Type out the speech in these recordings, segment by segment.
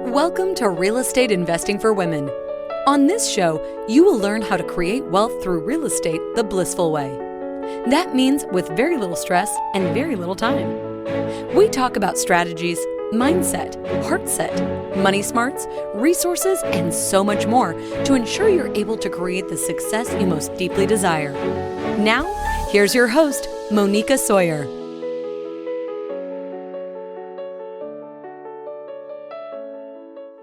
Welcome to Real Estate Investing for Women. On this show, you will learn how to create wealth through real estate the blissful way. That means with very little stress and very little time. We talk about strategies, mindset, heart set, money smarts, resources, and so much more to ensure you're able to create the success you most deeply desire. Now, here's your host, Monica Sawyer.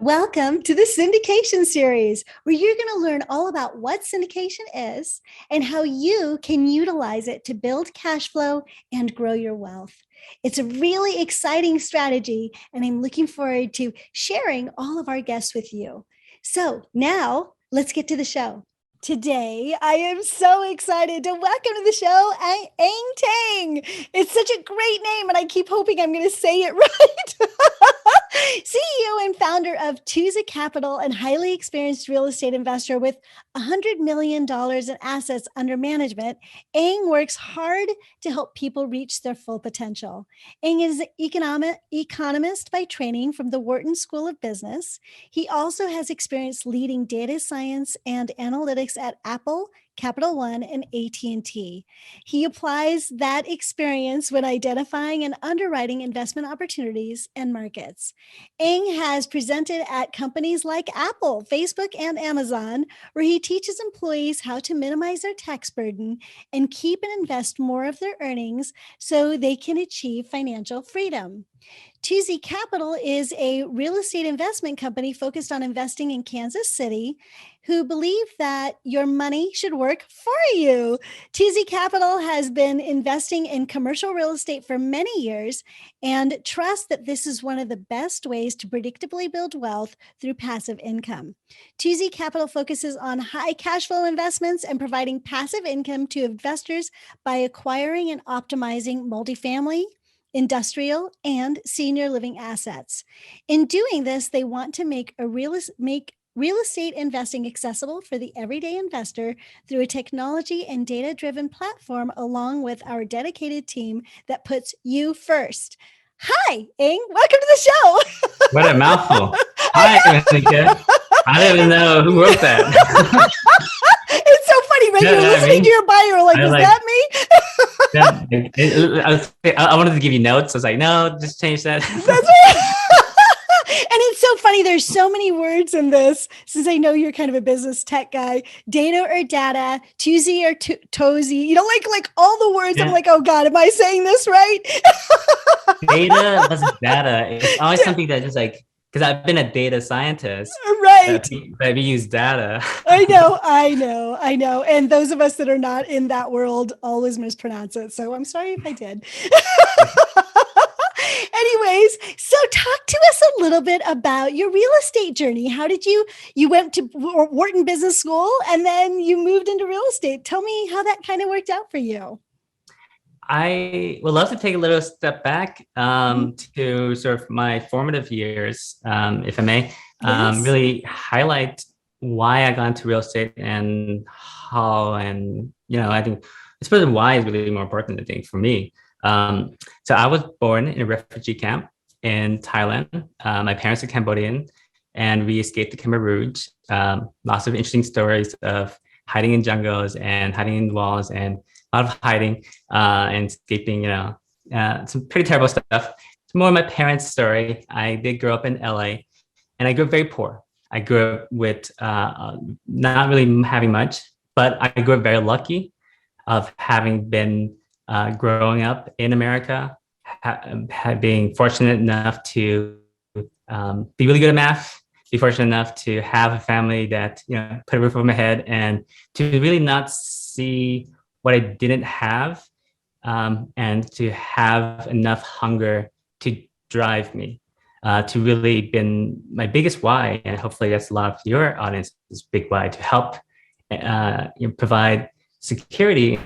Welcome to the Syndication series, where you're going to learn all about what syndication is and how you can utilize it to build cash flow and grow your wealth. It's a really exciting strategy, and I'm looking forward to sharing all of our guests with you. So now let's get to the show. Today, I am so excited to welcome to the show Eng Taing. It's such a great name, and I keep hoping I'm going to say it right. CEO and founder of Syndication Capital and highly experienced real estate investor with $100 million in assets under management, Eng works hard to help people reach their full potential. Eng is an economist by training from the Wharton School of Business. He also has experience leading data science and analytics at Apple, Capital One, and AT&T. He applies that experience when identifying and underwriting investment opportunities and markets. Eng has presented at companies like Apple, Facebook, and Amazon, where he teaches employees how to minimize their tax burden and keep and invest more of their earnings so they can achieve financial freedom. Syndication Capital is a real estate investment company focused on investing in Kansas City, who believe that your money should work for you. Syndication Capital has been investing in commercial real estate for many years and trusts that this is one of the best ways to predictably build wealth through passive income. Syndication Capital focuses on high cash flow investments and providing passive income to investors by acquiring and optimizing multifamily, industrial, and senior living assets. In doing this, they want to make real estate investing accessible for the everyday investor through a technology and data-driven platform, along with our dedicated team that puts you first. Hi, Eng. Welcome to the show. What a mouthful. Hi, Monica. I don't even know who wrote that. It's so funny, man. You're listening to your bio, you're like, was that me? I wanted to give you notes. I was like, no, just change that. That's right. And it's so funny. There's so many words in this, since I know you're kind of a business tech guy. Data or data, Tuesday or Tozy. You know, like all the words. Yeah. I'm like, oh God, am I saying this right? Data versus data. It's always something that just like, because I've been a data scientist. Right. But we use data. I know. And those of us that are not in that world always mispronounce it. So I'm sorry if I did. Anyways, so talk to us a little bit about your real estate journey. How did you went to Wharton Business School and then you moved into real estate? Tell me how that kind of worked out for you. I would love to take a little step back to sort of my formative years, if I may, yes. Really highlight why I got into real estate and how, and, I think I suppose why is really more important, I think, for me. So I was born in a refugee camp in Thailand. My parents are Cambodian, and we escaped the Khmer Rouge. Lots of interesting stories of hiding in jungles and hiding in walls and a lot of hiding and escaping, some pretty terrible stuff. It's more my parents' story. I did grow up in LA, and I grew up very poor. I grew up with not really having much, but I grew up very lucky of having been growing up in America, being fortunate enough to be really good at math, be fortunate enough to have a family that, put a roof over my head, and to really not see what I didn't have, and to have enough hunger to drive me, to really been my biggest why. And hopefully that's a lot of your audience's big why, to help provide security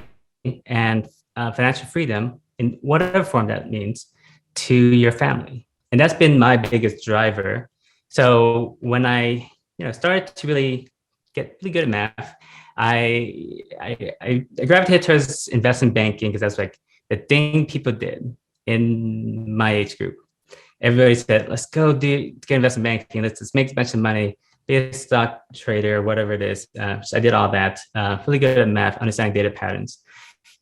and financial freedom in whatever form that means to your family. And that's been my biggest driver. So when I started to really get really good at math, I gravitated towards investment banking because that's like the thing people did in my age group. everybody said, let's go get investment banking. Let's just make a bunch of money, be a stock trader, whatever it is. So I did all that, really good at math, understanding data patterns.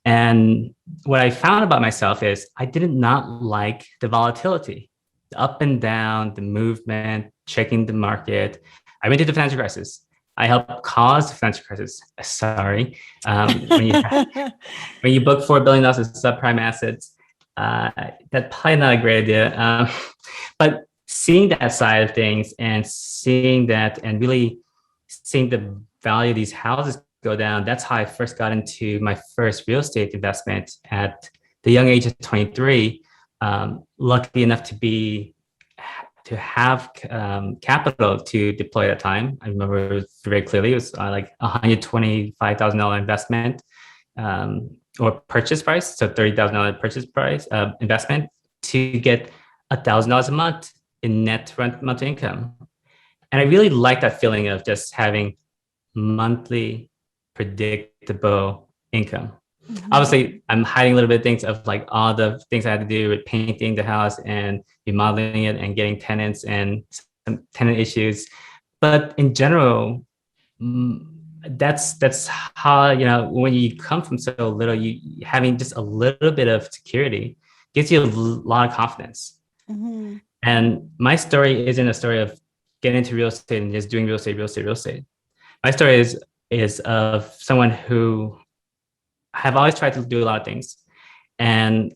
And what I found about myself is I did not like the volatility, the up and down, the movement, checking the market. I went through the financial crisis. I helped cause the financial crisis. Sorry. When you book $4 billion of subprime assets, that's probably not a great idea. But seeing that side of things and seeing that and really seeing the value of these houses go down, that's how I first got into my first real estate investment at the young age of 23. Lucky enough to have capital to deploy at that time. I remember it very clearly. It was like $125,000 investment or purchase price. So $30,000 purchase price investment to get $1,000 a month in net monthly income. And I really like that feeling of just having monthly predictable income. Mm-hmm. Obviously, I'm hiding a little bit of things of like all the things I had to do with painting the house and remodeling it and getting tenants and some tenant issues. But in general, that's how, when you come from so little, you having just a little bit of security gives you a lot of confidence. Mm-hmm. And my story isn't a story of getting into real estate and just doing real estate. My story is of someone who have always tried to do a lot of things and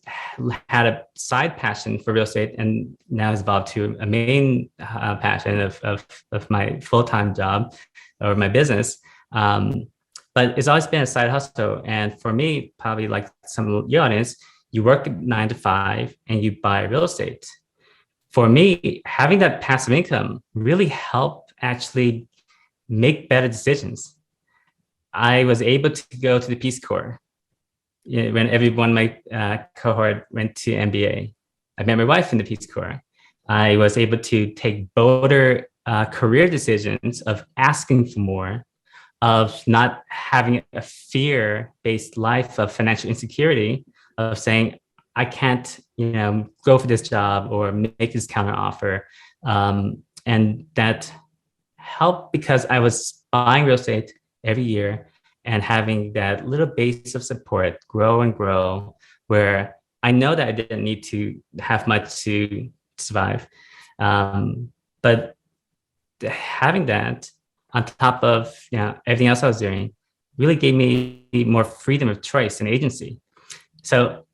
had a side passion for real estate, and now has evolved to a main passion of my full-time job or my business. But it's always been a side hustle. And for me, probably like some of your audience, you work 9 to 5 and you buy real estate. For me, having that passive income really helped actually make better decisions. I was able to go to the Peace Corps when everyone in my cohort went to MBA. I met my wife in the Peace Corps. I was able to take bolder career decisions of asking for more, of not having a fear-based life of financial insecurity, of saying, I can't, go for this job or make this counter offer. And that helped because I was buying real estate every year and having that little base of support grow and grow, where I know that I didn't need to have much to survive. But having that on top of everything else I was doing really gave me more freedom of choice and agency. So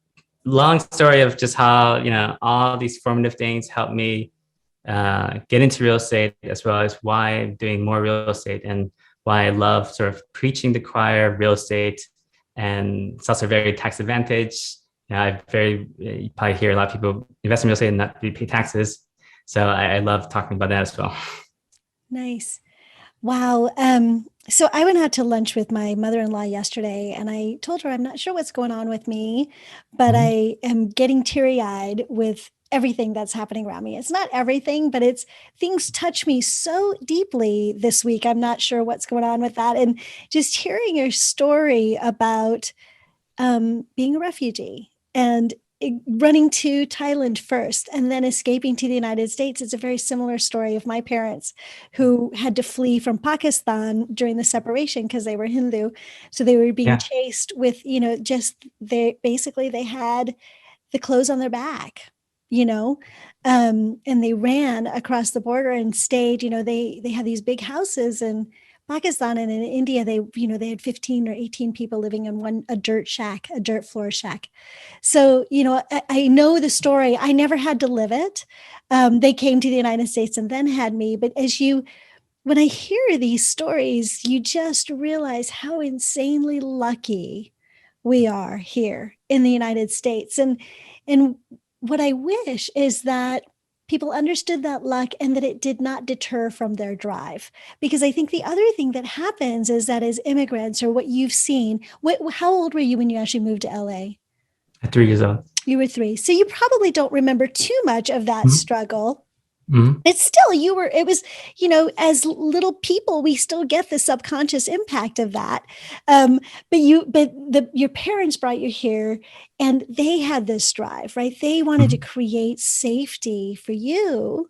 long story of just how all these formative things helped me get into real estate, as well as why I'm doing more real estate and why I love sort of preaching the choir of real estate. And it's also very tax advantage. You probably hear a lot of people invest in real estate and not pay taxes. So I love talking about that as well. Nice. Wow. So I went out to lunch with my mother-in-law yesterday, and I told her I'm not sure what's going on with me, but I am getting teary-eyed with everything that's happening around me. It's not everything, but things touch me so deeply this week. I'm not sure what's going on with that. And just hearing your story about being a refugee and running to Thailand first and then escaping to the United States. It's a very similar story of my parents who had to flee from Pakistan during the separation because they were Hindu. So they were being chased with, they had the clothes on their back, and they ran across the border and stayed, they had these big houses in Pakistan, and in India, they had 15 or 18 people living in a dirt floor shack. So, I know the story. I never had to live it. They came to the United States and then had me. But when I hear these stories, you just realize how insanely lucky we are here in the United States. And what I wish is that people understood that luck and that it did not deter from their drive. Because I think the other thing that happens is that as immigrants, or what you've seen, how old were you when you actually moved to LA? At 3 years old. You were 3. So you probably don't remember too much of that struggle. Mhm. It's still, it was, as little people, we still get the subconscious impact of that. Your parents brought you here and they had this drive, right? They wanted to Mhm. create safety for you.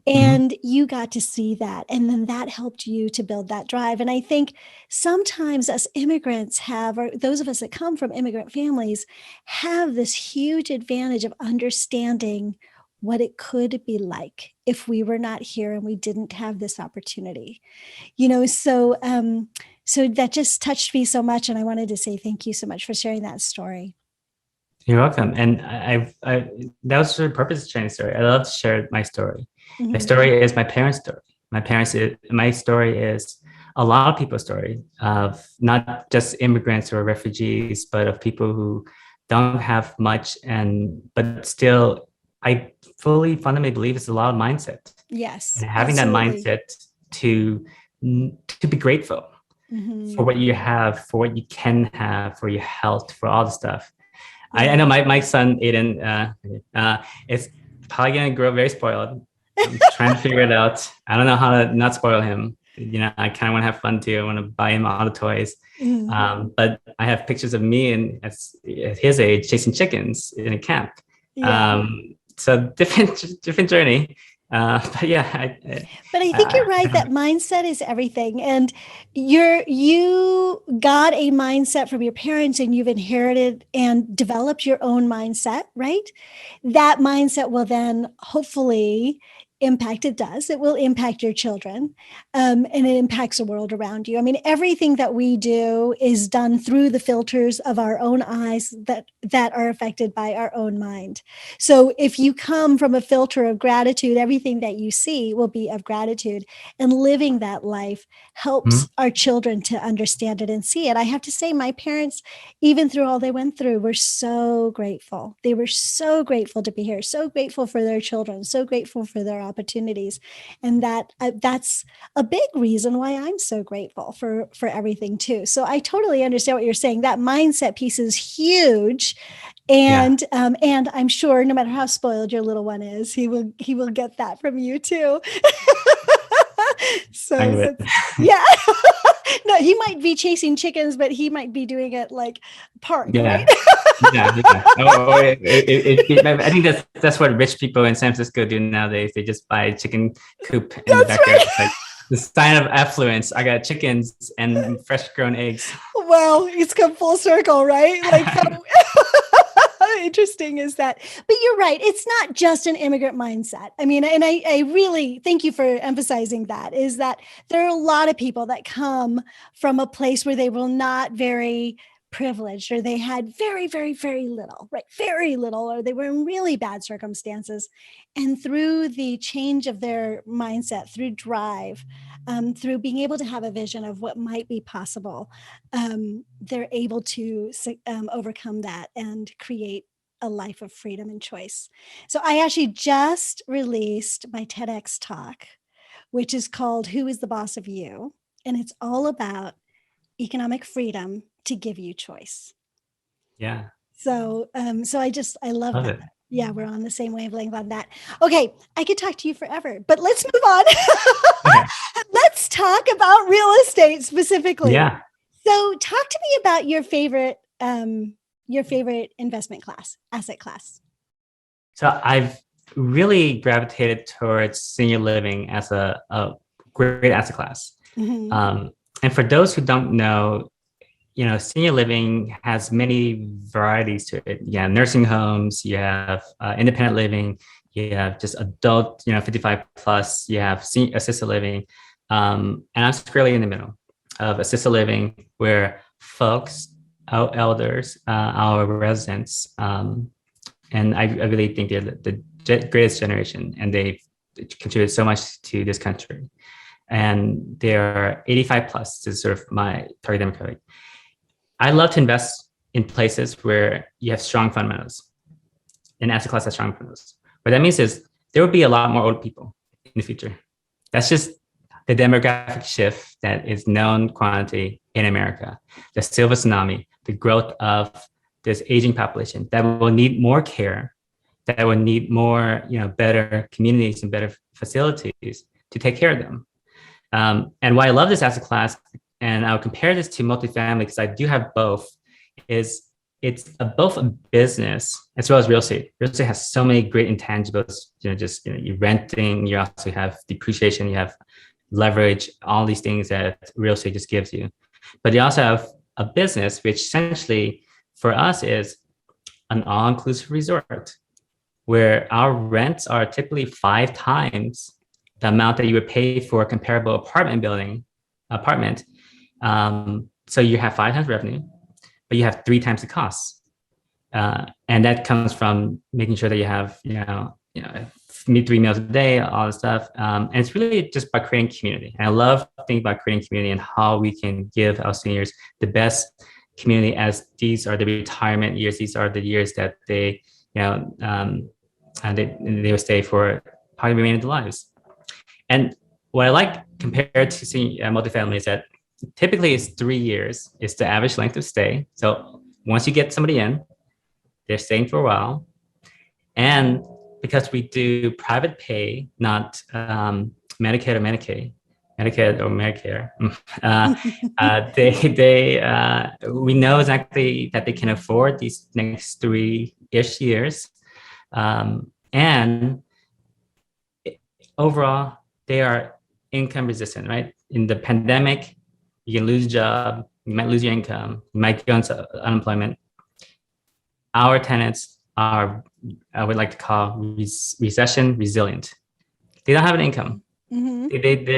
Mhm. And you got to see that. And then that helped you to build that drive. And I think sometimes us immigrants or those of us that come from immigrant families, have this huge advantage of understanding what it could be like if we were not here and we didn't have this opportunity. So that just touched me so much. And I wanted to say thank you so much for sharing that story. You're welcome. And that was the purpose of sharing the story. I love to share my story. My Mhm. story is my parents' story. My story is a lot of people's story of not just immigrants or refugees, but of people who don't have much but still, I fully fundamentally believe it's a lot of mindset, Yes, and having that absolutely. mindset to to be grateful for Mhm. what you have, for what you can have, for your health, for all the stuff. I Yeah. know my son Aiden is probably gonna grow very spoiled. I'm trying to figure it out. I don't know how to not spoil him. I kind of want to have fun too. I want to buy him all the toys. Mhm. But I have pictures of me and at his age chasing chickens in a camp. Yeah. So different journey. But yeah, But I think I, you're right that mindset is everything. And you got a mindset from your parents and you've inherited and developed your own mindset, right? That mindset will then hopefully it will impact your children, and it impacts the world around you. I mean, everything that we do is done through the filters of our own eyes that are affected by our own mind. So if you come from a filter of gratitude, everything that you see will be of gratitude. And living that life helps our children to understand it and see it. I have to say, my parents, even through all they went through, were so grateful. They were so grateful to be here, so grateful for their children, so grateful for their opportunities. And that's a big reason why I'm so grateful for everything too. So I totally understand what you're saying. That mindset piece is huge. yeah, And I'm sure no matter how spoiled your little one is, he will get that from you too. I So knew it. that's, yeah. No, he might be chasing chickens, but he might be doing it like park, right? Yeah. Yeah. I think that's what rich people in San Francisco do nowadays. They just buy a chicken coop in the That's backyard. right. It's like the sign of affluence. I got chickens and fresh grown eggs. Well, it's come full circle, right? Like how interesting is that? But you're right. It's not just an immigrant mindset. I mean, and I really thank you for emphasizing that, is that there are a lot of people that come from a place where they were not very privileged, or they had very, very, very little, right? Very little, or they were in really bad circumstances. And through the change of their mindset, through drive, through being able to have a vision of what might be possible, they're able to overcome that and create a life of freedom and choice. So I actually just released my TEDx talk, which is called Who is the Boss of You? And it's all about economic freedom to give you choice. Yeah. So I love Love that. it. Yeah, we're on the same wavelength on that. Okay, I could talk to you forever, but let's move on. Okay. Let's talk about real estate specifically. Yeah. So, talk to me about your favorite asset class. So I've really gravitated towards senior living as a great asset class. Mhm. And for those who don't know, senior living has many varieties to it. Yeah, nursing homes, you have independent living, you have just adult, 55 plus, you have assisted living. And I'm squarely in the middle of assisted living, where folks, our elders, our residents, and I really think they're the greatest generation, and they've contributed so much to this country. And they're 85 plus is sort of my target demographic. I love to invest in places where you have strong fundamentals, an asset class has strong fundamentals. What that means is there will be a lot more old people in the future. That's just the demographic shift that is known quantity in America. The silver tsunami, the growth of this aging population that will need more care that would need more, better communities and better facilities to take care of them. And why I love this asset class, and I'll compare this to multifamily because I do have both, is it's both a business as well as real estate. Real estate has so many great intangibles, you're renting, you also have depreciation, you have leverage, all these things that real estate just gives you. But you also have a business, which essentially for us is an all-inclusive resort, where our rents are typically 5 times the amount that you would pay for a comparable apartment. So you have 5 times revenue, but you have 3 times the costs. And that comes from making sure that you have, meet 3 meals a day, all this stuff. And it's really just about creating community. And I love thinking about creating community and how we can give our seniors the best community, as these are the retirement years. These are the years that they, and they will stay for probably the remainder of their lives. And what I like compared to seeing multifamily is that typically it's 3 years is the average length of stay. So once you get somebody in, they're staying for a while. And because we do private pay, not Medicaid or Medicaid, Medicaid or Medicare, we know exactly that they can afford these next 3-ish years. And overall, they are income resistant, right? In the pandemic, you can lose a job, you might lose your income, you might go into unemployment. Our tenants are, I would like to call recession resilient. They don't have an income. Mm-hmm.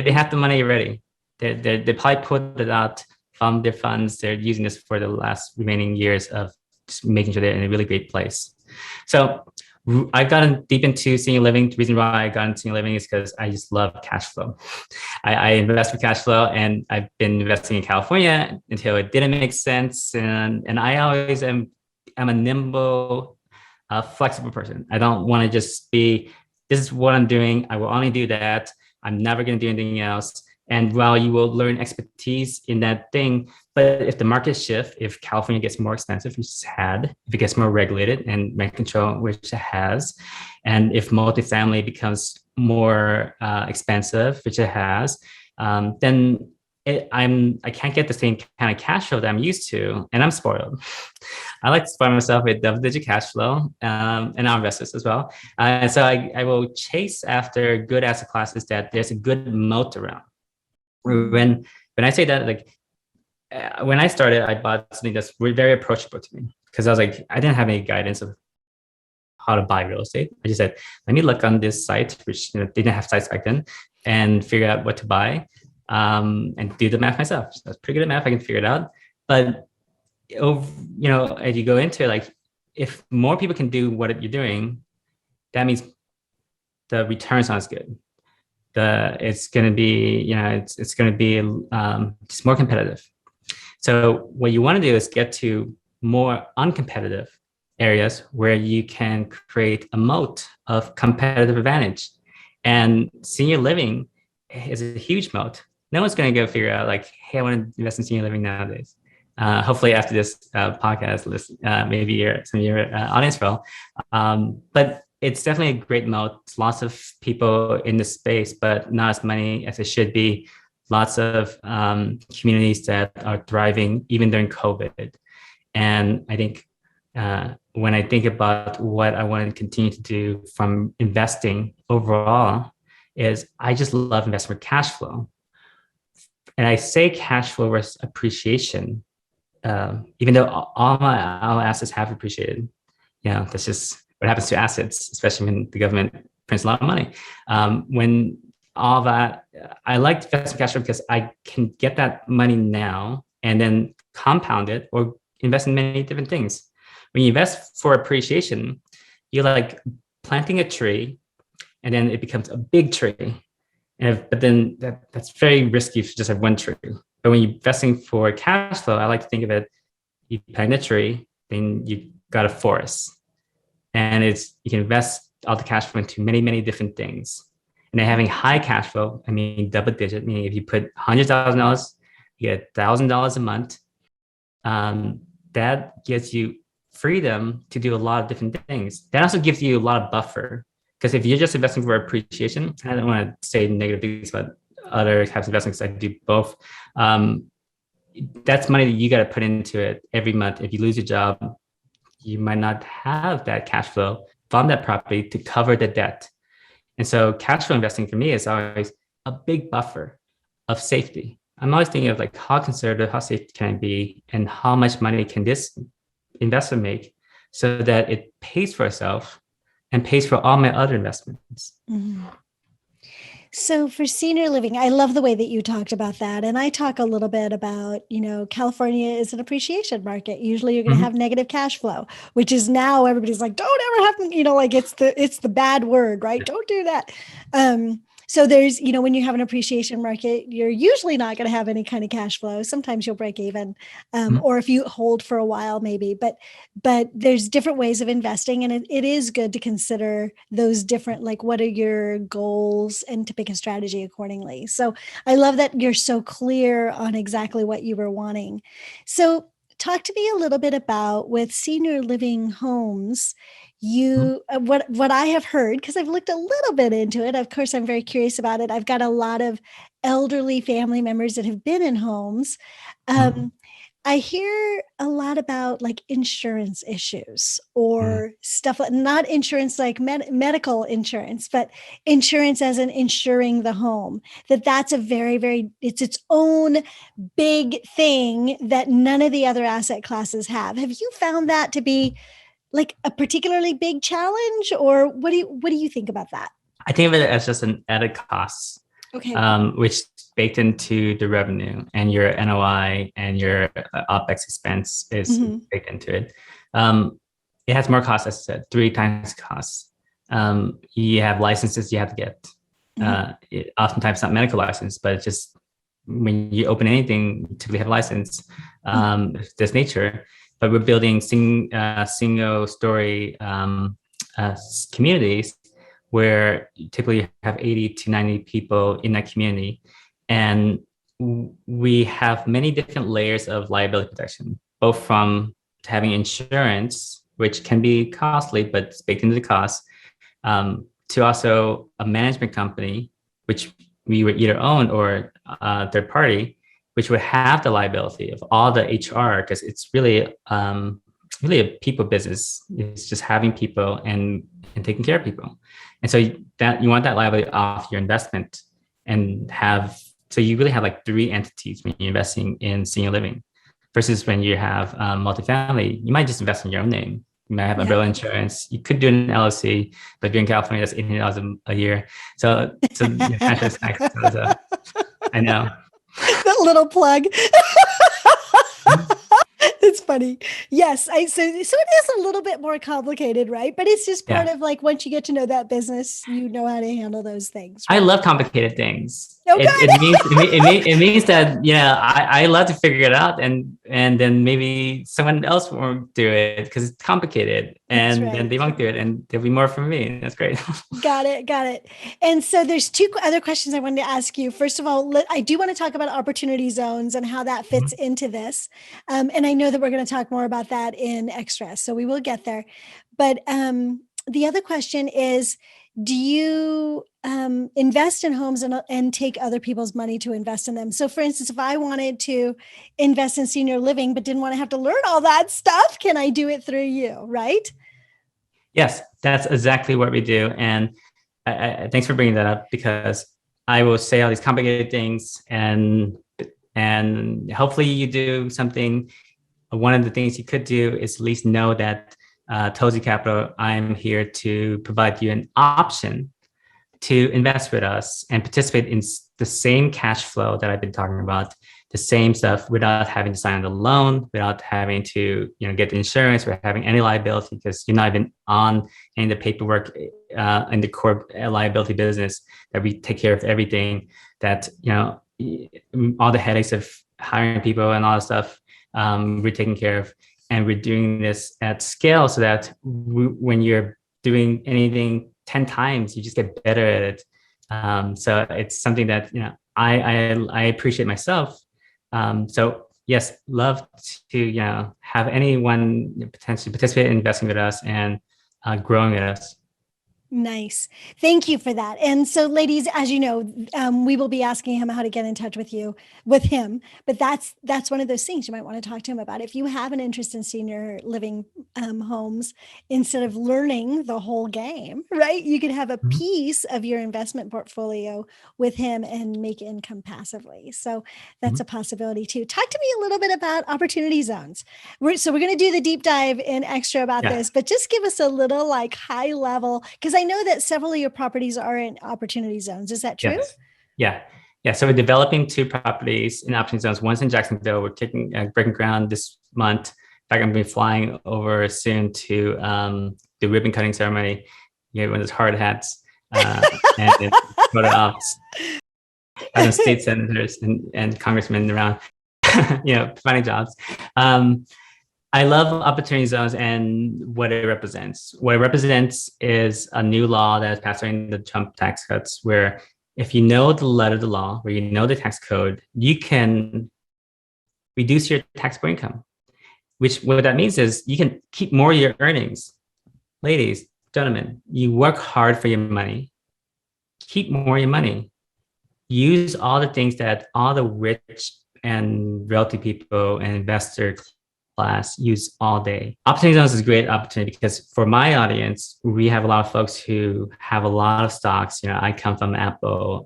They have the money already. They probably put it out from their funds. They're using this for the last remaining years of just making sure they're in a really great place. So I've gotten deep into senior living. The reason why I got into senior living is because I just love cash flow. I invest for cash flow, and I've been investing in California until it didn't make sense. And I always am a nimble, flexible person. I don't want to just be, this is what I'm doing. I will only do that. I'm never going to do anything else. And while you will learn expertise in that thing, but if the market shifts, if California gets more expensive, which it's had, if it gets more regulated and rent control, which it has, and if multifamily becomes more expensive, which it has, then I can't get the same kind of cash flow that I'm used to, and I'm spoiled. I like to spoil myself with double-digit cash flow, and our investors as well. So I will chase after good asset classes that there's a good moat around. When I say that, like when I started, I bought something that's very approachable to me, because I was like, I didn't have any guidance of how to buy real estate. I just said, let me look on this site, which they didn't have sites back then, and figure out what to buy, and do the math myself. So I was pretty good at math. I can figure it out. But as you go into it, like if more people can do what you're doing, that means the returns aren't as good. It's going to be, it's going to be just more competitive. So what you want to do is get to more uncompetitive areas where you can create a moat of competitive advantage. And senior living is a huge moat. No one's going to go figure out like, hey, I want to invest in senior living nowadays. Hopefully after this podcast, maybe some of your audience will. But it's definitely a great moat. Lots of people in the space, but not as many as it should be. Lots of communities that are thriving even during COVID. And I think when I think about what I want to continue to do from investing overall, is I just love investing for cash flow. And I say cash flow versus appreciation, even though all our assets have appreciated. That's just what happens to assets, especially when the government prints a lot of money. When all that, I like investing cash flow because I can get that money now and then compound it or invest in many different things. When you invest for appreciation, you're like planting a tree and then it becomes a big tree. But then that's very risky if you just have one tree. But when you're investing for cash flow, I like to think of it, you plant a tree, then you got a forest. And you can invest all the cash flow into many, many different things. And then having high cash flow, I mean, double digit, meaning if you put $100,000, you get $1,000 a month. That gets you freedom to do a lot of different things. That also gives you a lot of buffer. Because if you're just investing for appreciation, I don't want to say negative things about other types of investments. I do both. That's money that you got to put into it every month. If you lose your job, you might not have that cash flow from that property to cover the debt. And so cash flow investing for me is always a big buffer of safety. I'm always thinking of like how conservative, how safe can it be, and how much money can this investor make so that it pays for itself and pays for all my other investments. Mm-hmm. So for senior living, I love the way that you talked about that. And I talk a little bit about, California is an appreciation market. Usually you're going to have negative cash flow, which is now everybody's like, don't ever have, like it's the bad word, right? Don't do that. So there's, when you have an appreciation market, you're usually not going to have any kind of cash flow. Sometimes you'll break even, or if you hold for a while, maybe. But there's different ways of investing, and it is good to consider those different, like, what are your goals, and to pick a strategy accordingly. So I love that you're so clear on exactly what you were wanting. So talk to me a little bit about, with senior living homes, what I have heard, because I've looked a little bit into it. Of course, I'm very curious about it. I've got a lot of elderly family members that have been in homes. I hear a lot about like insurance issues or stuff like, not insurance like medical insurance, but insurance as in insuring the home. That's a very, very, it's its own big thing that none of the other asset classes have. Have you found that to be like a particularly big challenge, or what do you think about that? I think of it as just an added cost, which baked into the revenue, and your NOI and your OpEx expense is baked into it. It has more costs, as I said, 3 times costs. You have licenses you have to get. Oftentimes not medical license, but it's just when you open anything, you typically have a license of this nature. But we're building single story communities where you typically have 80 to 90 people in that community. And we have many different layers of liability protection, both from having insurance, which can be costly, but it's baked into the cost, to also a management company, which we would either own or third party, which would have the liability of all the HR, because it's really a people business. It's just having people and taking care of people. And so that you want that liability off your investment, and so you really have like 3 entities when you're investing in senior living, versus when you have multifamily, you might just invest in your own name. You might have umbrella insurance. You could do it in an LLC, but if you're in California, that's $800 a year. So cash is tax. I know. That little plug. It's funny. Yes. So it is a little bit more complicated, right? But it's just part of like, once you get to know that business, you know how to handle those things. Right? I love complicated things. Oh, it means that, I love to figure it out, and then maybe someone else won't do it because it's complicated, and then they won't do it, and there'll be more from me. That's great. Got it. And so there's 2 other questions I wanted to ask you. First of all, I do want to talk about opportunity zones and how that fits into this. And I know that we're going to talk more about that in extra, so we will get there. But the other question is, do you invest in homes and take other people's money to invest in them? So for instance, if I wanted to invest in senior living, but didn't want to have to learn all that stuff, can I do it through you, right? Yes, that's exactly what we do. And thanks for bringing that up, because I will say all these complicated things, and hopefully you do something. One of the things you could do is at least know that Tozy Capital, I'm here to provide you an option to invest with us and participate in the same cash flow that I've been talking about, the same stuff, without having to sign the loan, without having to get the insurance, or having any liability, because you're not even on any of the paperwork in the core liability business, that we take care of everything, that all the headaches of hiring people and all that stuff, we're taking care of. And we're doing this at scale, so that when you're doing anything 10 times, you just get better at it. So it's something that I appreciate myself. So yes, love to have anyone potentially participate in investing with us and growing with us. Nice. Thank you for that. And so, ladies, as you know, we will be asking him how to get in touch with him. But that's one of those things you might want to talk to him about. If you have an interest in senior living homes, instead of learning the whole game, right? You could have a piece of your investment portfolio with him and make income passively. So that's a possibility too. Talk to me a little bit about opportunity zones. We're going to do the deep dive in extra about this, but just give us a little like high level, because I know that several of your properties are in opportunity zones. Is that true? Yes. Yeah. So we're developing 2 properties in opportunity zones. One's in Jacksonville. We're breaking ground this month. In fact, I'm going to be flying over soon to the ribbon cutting ceremony. One of those hard hats and photo ops. Other state senators and congressmen around, finding jobs. I love opportunity zones and what it represents. What it represents is a new law that is passed during the Trump tax cuts, where if you know the letter of the law, where you know the tax code, you can reduce your taxable income. What that means is you can keep more of your earnings. Ladies, gentlemen, you work hard for your money. Keep more of your money. Use all the things that all the rich and wealthy people and investor class use all day. Opportunity zones is a great opportunity because for my audience, we have a lot of folks who have a lot of stocks. I come from Apple,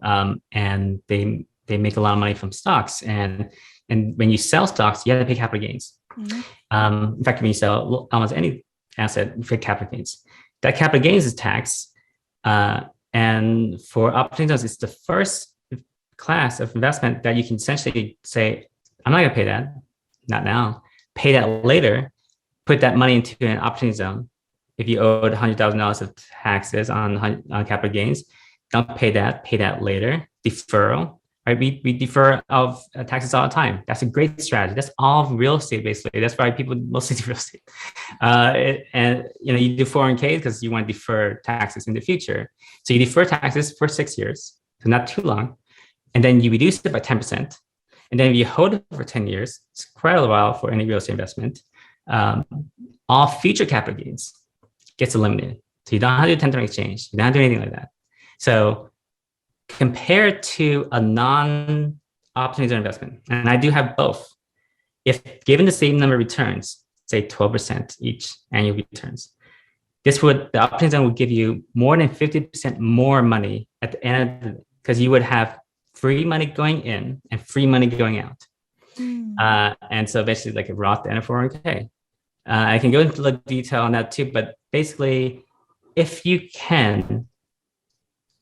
and they make a lot of money from stocks. And when you sell stocks, you have to pay capital gains. In fact, when you sell almost any asset, you pay capital gains. That capital gains is taxed. And for opportunity zones, it's the first class of investment that you can essentially say, I'm not going to pay that, not now. Pay that later, put that money into an opportunity zone. If you owed $100,000 of taxes on capital gains, don't pay that later. Deferral, right? We defer of taxes all the time. That's a great strategy. That's all real estate, basically. That's why people mostly do real estate. You do 401ks because you want to defer taxes in the future. So you defer taxes for 6 years, so not too long, and then you reduce it by 10%. And then if you hold it for 10 years, it's quite a while for any real estate investment, all future capital gains gets eliminated. So you don't have to do 1030 exchange. You don't have to do anything like that. So compared to a non-opportunity zone investment, and I do have both, if given the same number of returns, say 12% each annual returns, the opportunity zone would give you more than 50% more money at the end of the, because you would have free money going in and free money going out. And so basically like a Roth and a 401k. I can go into the detail on that too, but basically if you can,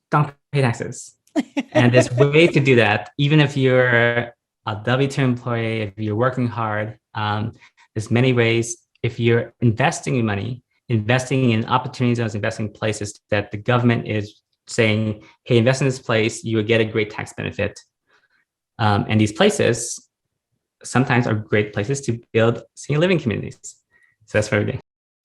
don't pay taxes. And there's ways to do that. Even if you're a W-2 employee, if you're working hard, there's many ways. If you're investing your money, investing in opportunity zones, investing in places that the government is saying, hey, invest in this place, you will get a great tax benefit. And these places sometimes are great places to build senior living communities. So that's for everything.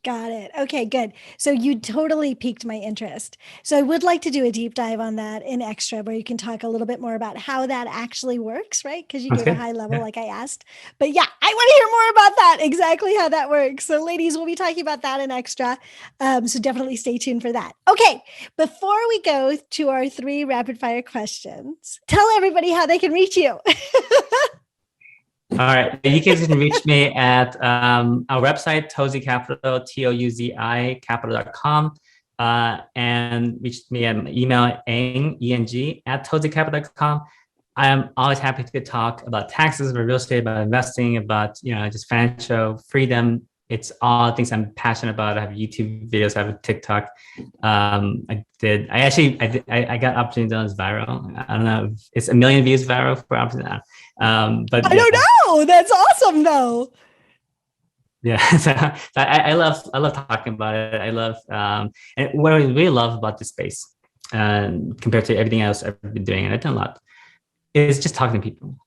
Got it. Okay, good. So you totally piqued my interest. So I would like to do a deep dive on that in extra, where you can talk a little bit more about how that actually works, right? Because you gave a high level like I asked. But yeah, I want to hear more about that, exactly how that works. So ladies, we'll be talking about that in extra. So definitely stay tuned for that. Okay, before we go to our 3 rapid fire questions, tell everybody how they can reach you. All right. You guys can reach me at our website, Touzi Capital, TOUZI capital.com, and reach me at my email, eng, at touzicapital.com. I am always happy to talk about taxes, about real estate, about investing, about, just financial freedom. It's all things I'm passionate about. I have YouTube videos, I have a TikTok. I got opportunity zones viral. I don't know if it's 1 million views viral for opportunity. But I don't know. That's awesome though. Yeah. So I love talking about it. I love, and what I really love about this space, compared to everything else I've been doing, and I've done a lot, is just talking to people,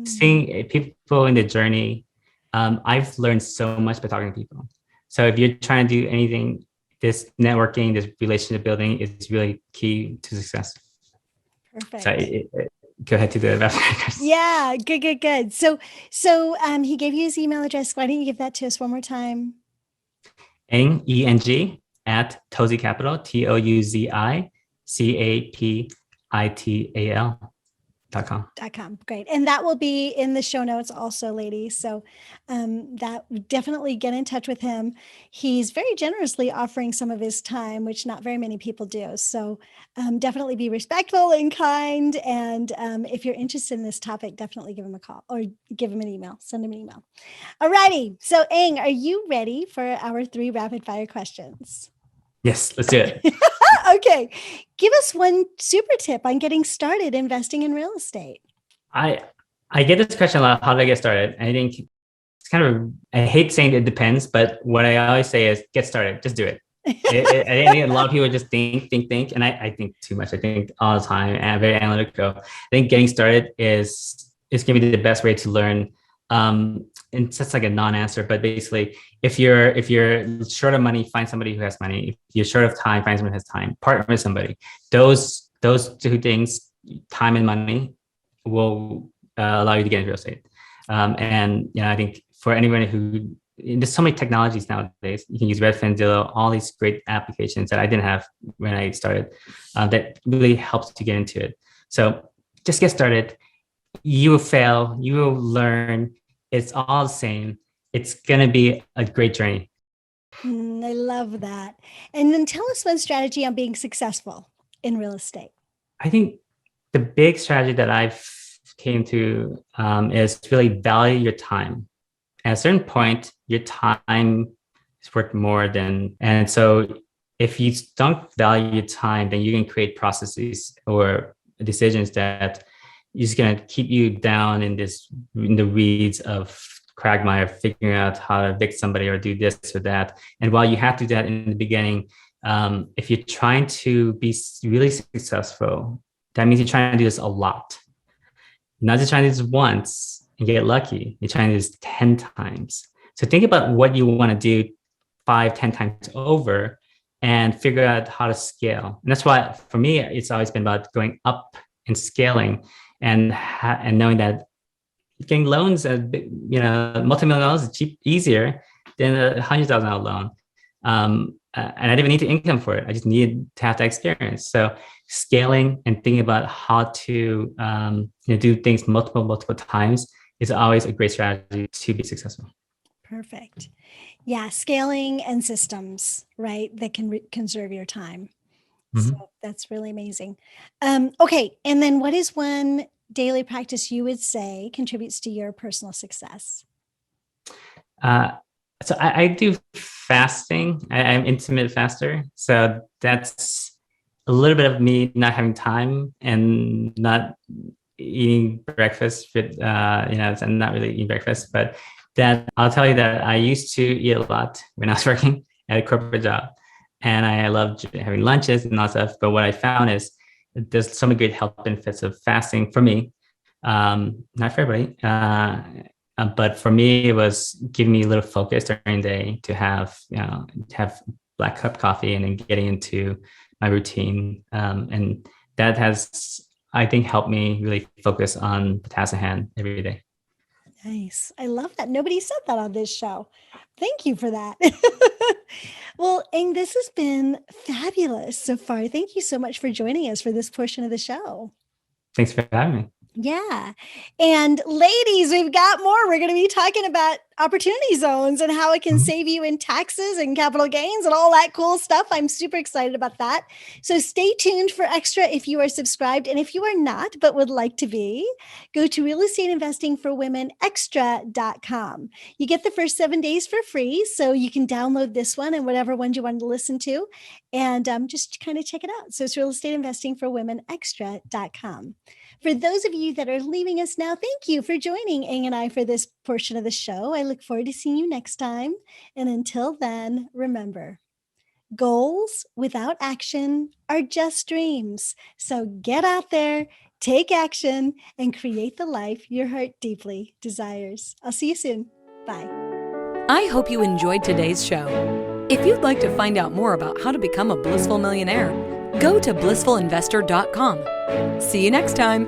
seeing people in the journey. I've learned so much by talking to people. So if you're trying to do anything, this networking, this relationship building is really key to success. Perfect. So go ahead to the website. Yeah, good. So he gave you his email address. Why don't you give that to us one more time? Eng, E-N-G, at Touzi Capital, TOUZICapital.com. Great. And that will be in the show notes also, ladies. So that definitely get in touch with him. He's very generously offering some of his time, which not very many people do. So definitely be respectful and kind. And if you're interested in this topic, definitely give him a call or give him an email, send him an email. All righty. So Eng, are you ready for our 3 rapid fire questions? Yes, let's do it. Okay. Give us one super tip on getting started investing in real estate. I get this question a lot. How do I get started? I think it's kind of, I hate saying it depends, but what I always say is get started, just do it. I think a lot of people just think, and I think too much. I think all the time, and I'm very analytical. I think getting started is going to be the best way to learn. And that's like a non-answer, but basically, if you're short of money, find somebody who has money. If you're short of time, find someone who has time. Partner with somebody. Those 2 things, time and money, will allow you to get into real estate. And I think for anyone who, there's so many technologies nowadays. You can use Redfin, Zillow, all these great applications that I didn't have when I started. That really helps to get into it. So just get started. You will fail. You will learn. It's all the same. It's going to be a great journey. I love that. And then tell us one strategy on being successful in real estate. I think the big strategy that I've came to is really value your time. At a certain point, your time is worth more than, and so if you don't value your time, then you can create processes or decisions that is going to keep you down in the weeds of quagmire, figuring out how to evict somebody or do this or that. And while you have to do that in the beginning, if you're trying to be really successful, that means you're trying to do this a lot. You're not just trying to do this once and get lucky. You're trying to do this 10 times. So think about what you want to do 5-10 times over and figure out how to scale. And that's why, for me, it's always been about going up and scaling and knowing that getting loans at multi-million dollars is easier than a $100,000 loan. And I didn't even need the income for it. I just needed to have that experience. So scaling and thinking about how to do things multiple times is always a great strategy to be successful. Perfect. Yeah, scaling and systems, right, that can conserve your time. Mm-hmm. So that's really amazing. Okay, and then what is one daily practice you would say contributes to your personal success? So I do fasting. I'm intermittent faster. So that's a little bit of me not having time and not eating breakfast. I'm not really eating breakfast, but that I'll tell you that I used to eat a lot when I was working at a corporate job. And I loved having lunches and all that stuff. But what I found is there's so many great health benefits of fasting for me. Not for everybody. But for me, it was giving me a little focus during the day to have black cup coffee and then getting into my routine. And that has, I think, helped me really focus on the task at hand every day. Nice. I love that. Nobody said that on this show. Thank you for that. Well, Eng, this has been fabulous so far. Thank you so much for joining us for this portion of the show. Thanks for having me. Yeah. And ladies, we've got more. We're going to be talking about opportunity zones and how it can save you in taxes and capital gains and all that cool stuff. I'm super excited about that. So stay tuned for extra if you are subscribed. And if you are not, but would like to be, go to realestateinvestingforwomenextra.com. You get the first 7 days for free. So you can download this one and whatever ones you want to listen to and just kind of check it out. So it's realestateinvestingforwomenextra.com. For those of you that are leaving us now, thank you for joining Eng and I for this portion of the show. I look forward to seeing you next time. And until then, remember, goals without action are just dreams. So get out there, take action, and create the life your heart deeply desires. I'll see you soon. Bye. I hope you enjoyed today's show. If you'd like to find out more about how to become a blissful millionaire, go to blissfulinvestor.com. See you next time.